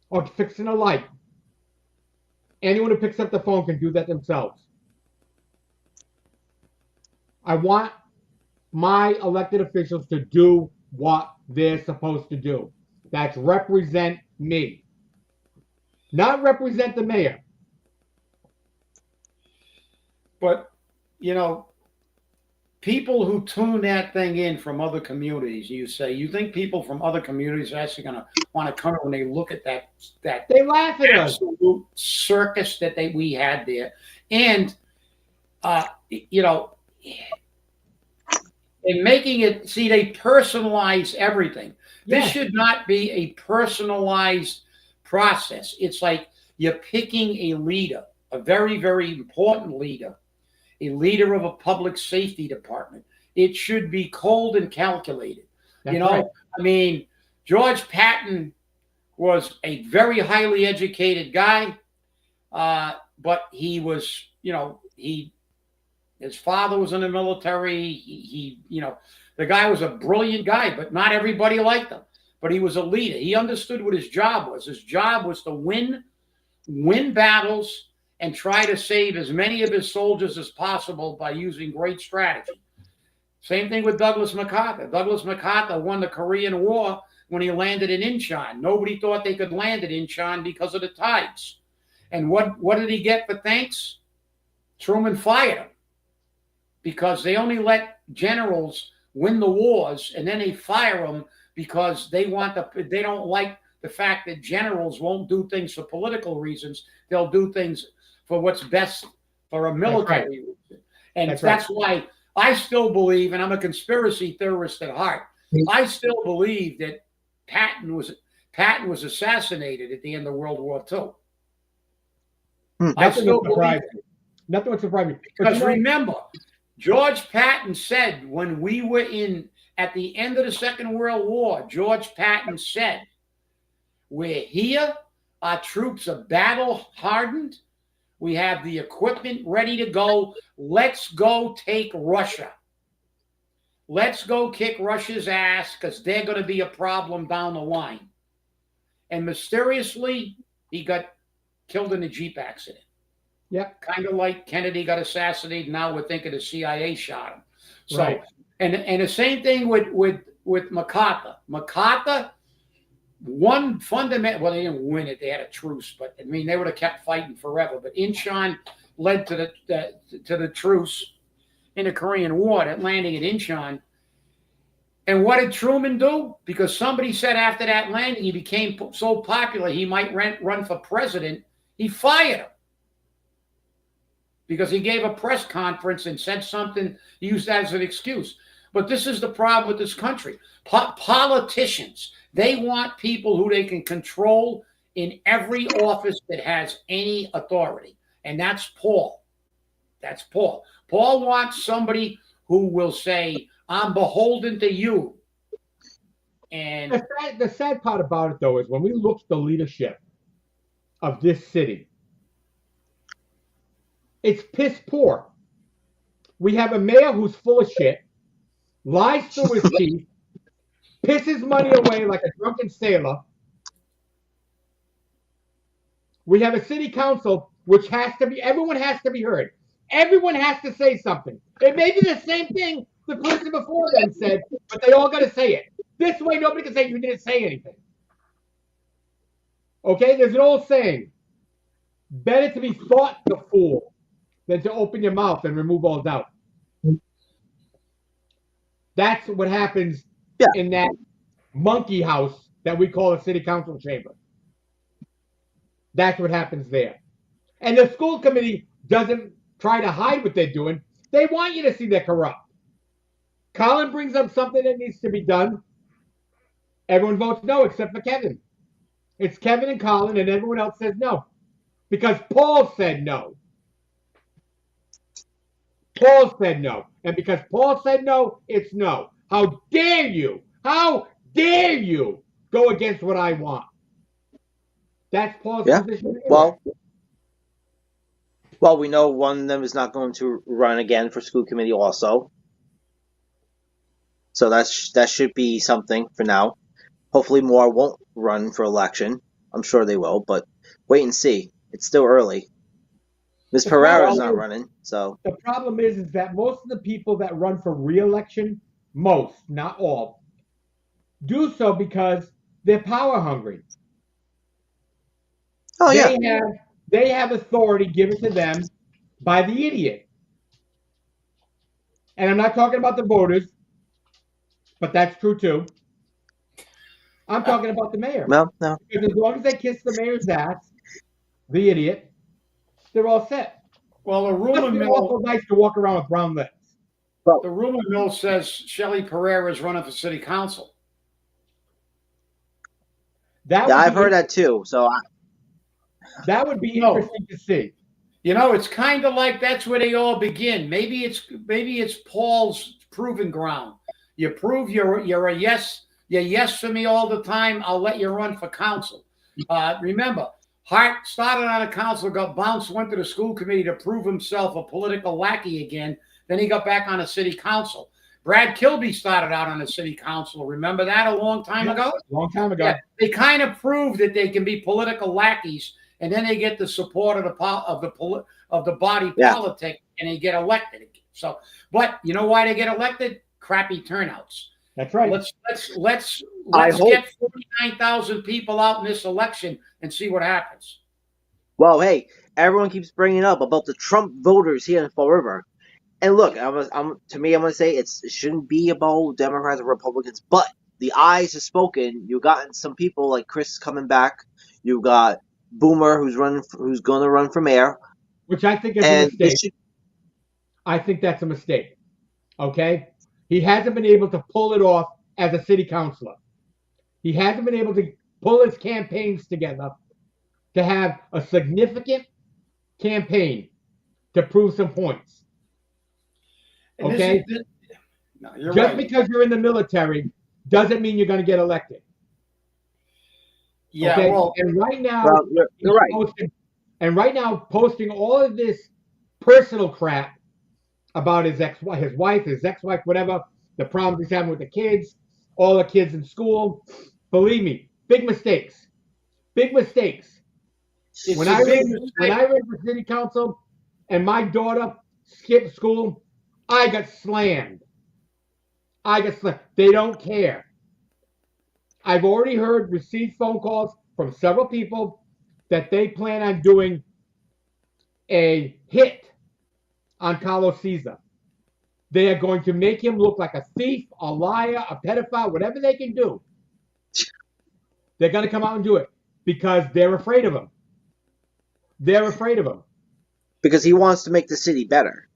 or fixing a light. Anyone who picks up the phone can do that themselves. I want my elected officials to do what they're supposed to do. That's represent me, not represent the mayor. But, you know, people who tune that thing in from other communities, you think people from other communities are actually going to want to come when they look at that They laugh at us. absolute circus that we had there. And, you know, in making it, see, they personalize everything. This Yes. should not be a personalized process. It's like you're picking a leader, a very, very important leader, a leader of a public safety department. It should be cold and calculated. That's you know, right. I mean, George Patton was a very highly educated guy, but he was, you know, his father was in the military. He, you know, the guy was a brilliant guy, but not everybody liked him. But he was a leader. He understood what his job was. His job was to win battles and try to save as many of his soldiers as possible by using great strategy. Same thing with Douglas MacArthur. Douglas MacArthur won the Korean War when he landed in Incheon. Nobody thought they could land at Incheon because of the tides. And what did he get for thanks? Truman fired him, because they only let generals win the wars, and then they fire them because they don't like the fact that generals won't do things for political reasons. They'll do things for what's best for a military reason. And that's why I still believe, and I'm a conspiracy theorist at heart, I still believe that Patton was assassinated at the end of World War II. I still believe that. Nothing would surprise me. Because remember, George Patton said when we were at the end of the Second World War, George Patton said, we're here, our troops are battle hardened, we have the equipment ready to go, let's go take Russia. Let's go kick Russia's ass, because they're going to be a problem down the line. And mysteriously, he got killed in a Jeep accident. Yeah, kind of like Kennedy got assassinated. Now we're thinking the CIA shot him. So, right. and the same thing with MacArthur. MacArthur won fundamental. Well, they didn't win it; they had a truce. But I mean, they would have kept fighting forever. But Incheon led to the truce in the Korean War. That landing at Incheon. And what did Truman do? Because somebody said after that landing he became so popular he might run for president. He fired him, because he gave a press conference and said something, he used that as an excuse. But this is the problem with this country. Politicians, they want people who they can control in every office that has any authority. And that's Paul. That's Paul. Paul wants somebody who will say, I'm beholden to you. And the sad part about it, though, is when we look at the leadership of this city, it's piss poor. We have a mayor who's full of shit, lies through his teeth, pisses money away like a drunken sailor. We have a city council which everyone has to be heard. Everyone has to say something. It may be the same thing the person before them said, but they all got to say it. This way, nobody can say you didn't say anything. Okay? There's an old saying, better to be thought the fool than to open your mouth and remove all doubt. That's what happens in that monkey house that we call a city council chamber. That's what happens there. And the school committee doesn't try to hide what they're doing. They want you to see they're corrupt. Colin brings up something that needs to be done. Everyone votes no except for Kevin. It's Kevin and Colin, and everyone else says no. Because Paul said no. Paul said no. And because Paul said no, it's no. How dare you? How dare you go against what I want? That's Paul's position. Well, we know one of them is not going to run again for school committee also. So that should be something for now. Hopefully more won't run for election. I'm sure they will, but wait and see. It's still early. Ms. Pereira's not running, so. The problem is that most of the people that run for re-election, most, not all, do so because they're power hungry. Oh, yeah. They have authority given to them by the idiot. And I'm not talking about the voters, but that's true too. I'm talking about the mayor. No. Because as long as they kiss the mayor's ass, the idiot, they're all set. Well, the rumor It's mill. awful nice to walk around with brown lips. The rumor mill says Shelley Pereira is running for city council. I've heard that too. So that would be interesting to see. You know, it's kind of like that's where they all begin. Maybe it's Paul's proving ground. You prove you're a yes. You're yes for me all the time. I'll let you run for council. Remember, Hart started on a council, got bounced, went to the school committee to prove himself a political lackey again. Then he got back on a city council. Brad Kilby started out on the city council. Remember that a long time ago? Long time ago. Yeah, they kind of prove that they can be political lackeys, and then they get the support of the body politic, and they get elected again. So, but you know why they get elected? Crappy turnouts. That's right. Let's get 49,000 people out in this election and see what happens. Well, hey, everyone keeps bringing up about the Trump voters here in Fall River. And look, I'm going to say it shouldn't be about Democrats or Republicans, but the eyes have spoken. You've gotten some people like Chris coming back. You've got Boomer who's going to run for mayor. Which I think is a mistake. I think that's a mistake. Okay? He hasn't been able to pull it off as a city councilor. He hasn't been able to pull his campaigns together to have a significant campaign to prove some points. Okay? Just because you're in the military doesn't mean you're going to get elected. Yeah, okay? well, and right now, you're right. Posting all of this personal crap about his wife, whatever, the problems he's having with the kids, all the kids in school. Believe me, big mistakes. Big mistakes. When I ran for city council and my daughter skipped school, I got slammed. They don't care. I've already received phone calls from several people that they plan on doing a hit on Carlos Caesar. They are going to make him look like a thief, a liar, a pedophile, whatever they can do. They're going to come out and do it because they're afraid of him. They're afraid of him. Because he wants to make the city better.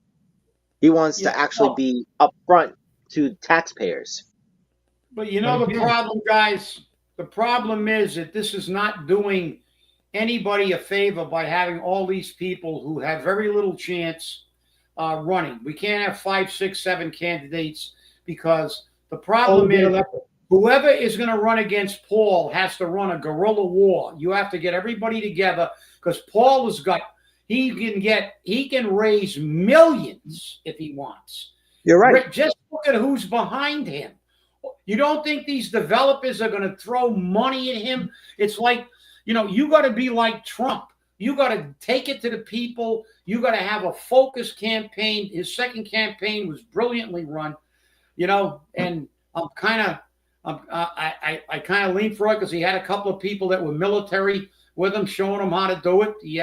He wants to actually be upfront to taxpayers. But you know the problem, guys? The problem is that this is not doing anybody a favor by having all these people who have very little chance running. We can't have 5, 6, 7 candidates because the problem is whoever is going to run against Paul has to run a guerrilla war. You have to get everybody together because Paul has got he can raise millions if he wants. You're right. Just look at who's behind him. You don't think these developers are going to throw money at him? It's like, you got to be like Trump. You got to take it to the people. You got to have a focused campaign. His second campaign was brilliantly run, and I kind of lean for it because he had a couple of people that were military with him, showing him how to do it. He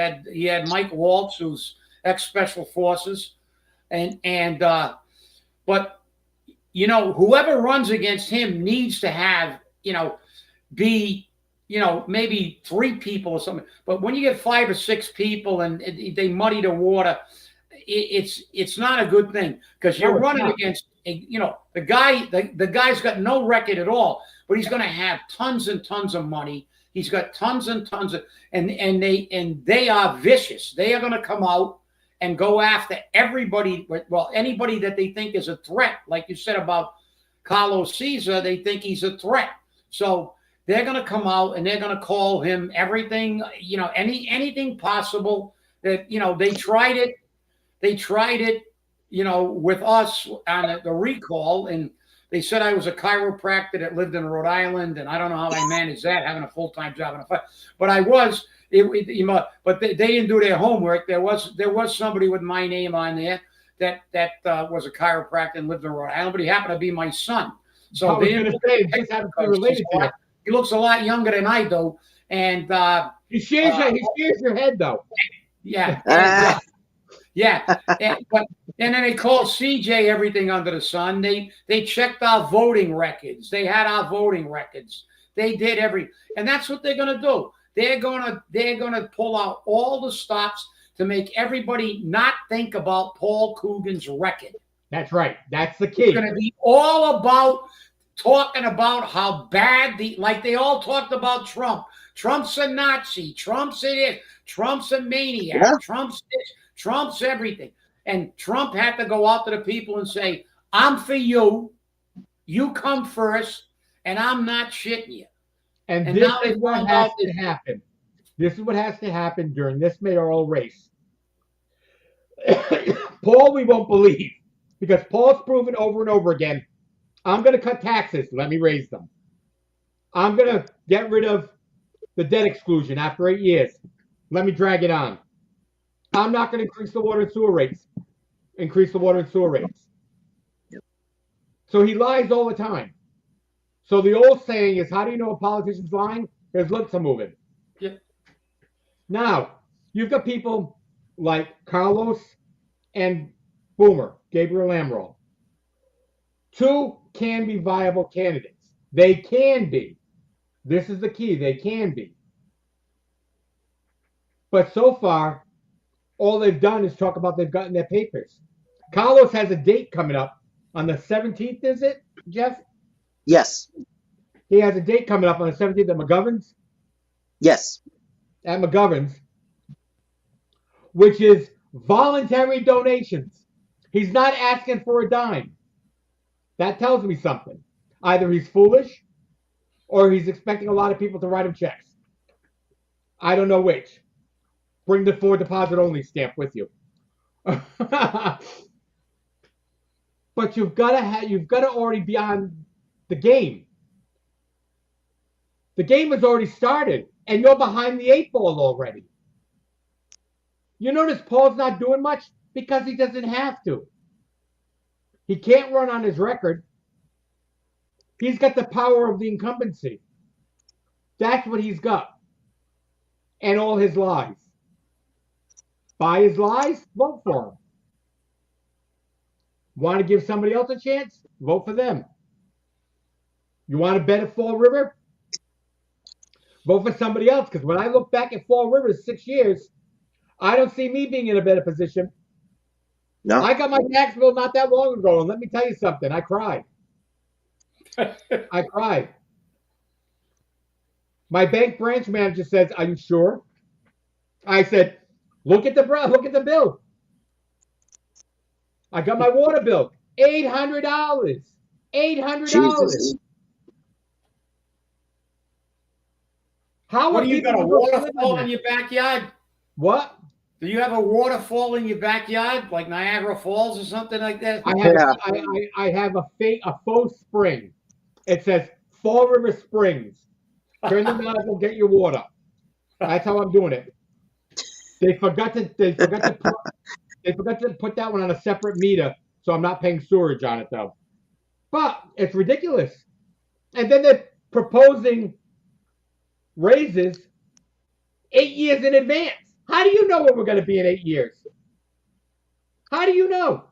had Mike Waltz, who's ex-Special Forces, but whoever runs against him needs to have, be, maybe 3 people or something. But when you get 5 or 6 people and they muddy the water, it's not a good thing because you're running against the guy's got no record at all, but he's going to have tons and tons of money. He's got tons and tons of, and they are vicious. They are going to come out and go after everybody. Well, anybody that they think is a threat, like you said about Carlos Caesar, they think he's a threat. So they're going to come out and they're going to call him everything, anything possible. That they tried it. They tried it, with us on the recall, and They said I was a chiropractor that lived in Rhode Island, and I don't know how I managed that, having a full-time job in a fight. But I was. But they didn't do their homework. There was somebody with my name on there that was a chiropractor and lived in Rhode Island, but he happened to be my son. So they didn't related to you. He looks a lot younger than I do, and he shares your head though. Yeah. Yeah, and then they called CJ everything under the sun. They checked our voting records. They had our voting records. They did and that's what they're gonna do. They're gonna pull out all the stops to make everybody not think about Paul Coogan's record. That's right. That's the key. It's gonna be all about talking about how bad like they all talked about Trump. Trump's a Nazi. Trump's it. Trump's a maniac. Yeah. Trump's this. Trump's everything. And Trump had to go out to the people and say, I'm for you. You come first, and I'm not shitting you. And this is what has to happen. This is what has to happen during this mayoral race. Paul, we won't believe, because Paul's proven over and over again, I'm going to cut taxes. Let me raise them. I'm going to get rid of the debt exclusion after 8 years. Let me drag it on. I'm not going to increase the water and sewer rates. Yep. So he lies all the time. So the old saying is, how do you know a politician's lying? His lips are moving. Yep. Now, you've got people like Carlos and Boomer, Gabriel Amaral. Two can be viable candidates. They can be. This is the key. They can be. But so far, all they've done is talk about they've gotten their papers. Carlos has a date coming up on the 17th, is it, Jeff? Yes. He has a date coming up on the 17th at McGovern's? Yes. At McGovern's, which is voluntary donations. He's not asking for a dime. That tells me something. Either he's foolish or he's expecting a lot of people to write him checks. I don't know which. Bring the for deposit only stamp with you. But you've got to already be on the game. The game has already started, and you're behind the 8 ball already. You notice Paul's not doing much because he doesn't have to. He can't run on his record. He's got the power of the incumbency. That's what he's got. And all his lies. Buy his lies, vote for him. Want to give somebody else a chance? Vote for them. You want to bet at Fall River? Vote for somebody else. Because when I look back at Fall River's 6 years, I don't see me being in a better position. No. I got my tax bill not that long ago, and let me tell you something. I cried. I cried. My bank branch manager says, "Are you sure?" I said, Look at the bill. I got my water bill. $800. $800. How what do you got, a waterfall in your backyard? What? Do you have a waterfall in your backyard, like Niagara Falls or something like that? I have a faux spring. It says Fall River Springs. Turn the knob and get your water. That's how I'm doing it. They forgot to put that one on a separate meter, so I'm not paying sewerage on it though. But it's ridiculous. And then they're proposing raises 8 years in advance. How do you know what we're going to be in 8 years? How do you know?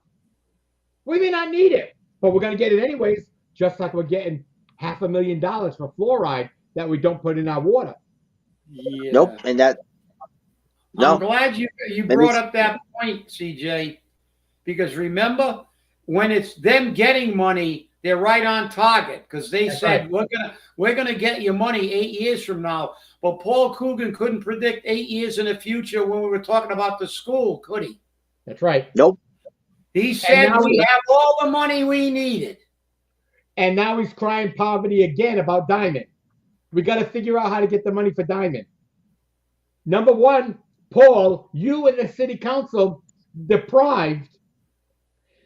We may not need it, but we're going to get it anyways, just like we're getting $500,000 for fluoride that we don't put in our water. Yeah. Nope. And that. No. I'm glad you brought up that point, CJ, because remember, when it's them getting money, they're right on target because they said right. we're gonna get your money 8 years from now. But Paul Coogan couldn't predict 8 years in the future when we were talking about the school, could he? That's right. Nope. He said we have all the money we needed. And now he's crying poverty again about Diamond. We got to figure out how to get the money for Diamond. Number one, Paul, you and the city council deprived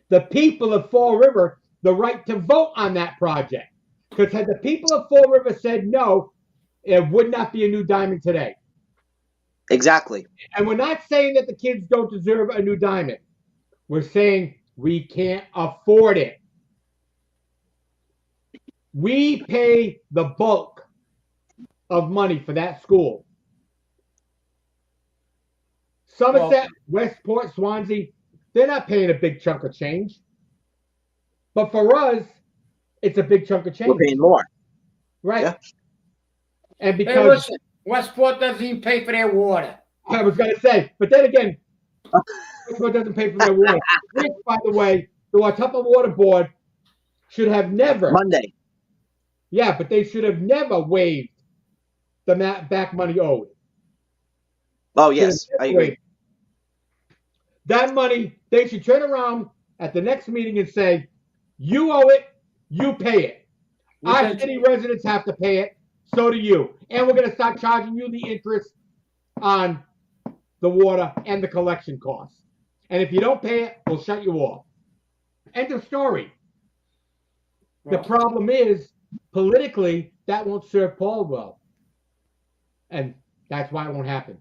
the people of Fall River the right to vote on that project. Because had the people of Fall River said no, it would not be a new diamond today. Exactly. And we're not saying that the kids don't deserve a new diamond. We're saying we can't afford it. We pay the bulk of money for that school. Somerset, Westport, Swansea, they're not paying a big chunk of change. But for us, it's a big chunk of change. We're paying more. Right. Yeah. And because hey, listen, Westport doesn't even pay for their water. I was going to say, but then again, Westport doesn't pay for their water. Which, by the way, the Watuppa Water Board should have never. Monday. Yeah, but they should have never waived the back money owed. Oh, yes, I agree. That money, they should turn around at the next meeting and say, you owe it, you pay it. Our city residents have to pay it, so do you. And we're going to start charging you the interest on the water and the collection costs. And if you don't pay it, we'll shut you off. End of story. The problem is, politically, that won't serve Paul well. And that's why it won't happen.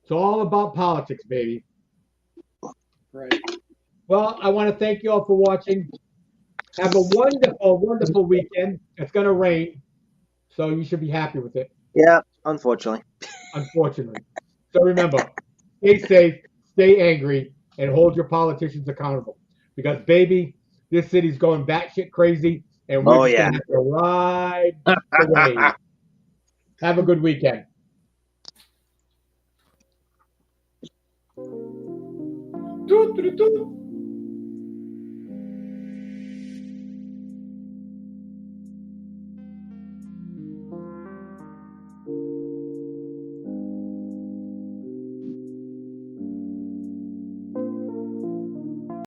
It's all about politics, baby. Right. Well, I want to thank you all for watching. Have a wonderful, wonderful weekend. It's going to rain, so you should be happy with it. Yeah, unfortunately. Unfortunately. So remember, stay safe, stay angry, and hold your politicians accountable. Because, baby, this city's going batshit crazy, and we're just going to have to ride the wave. Have a good weekend. Do, do, do, do.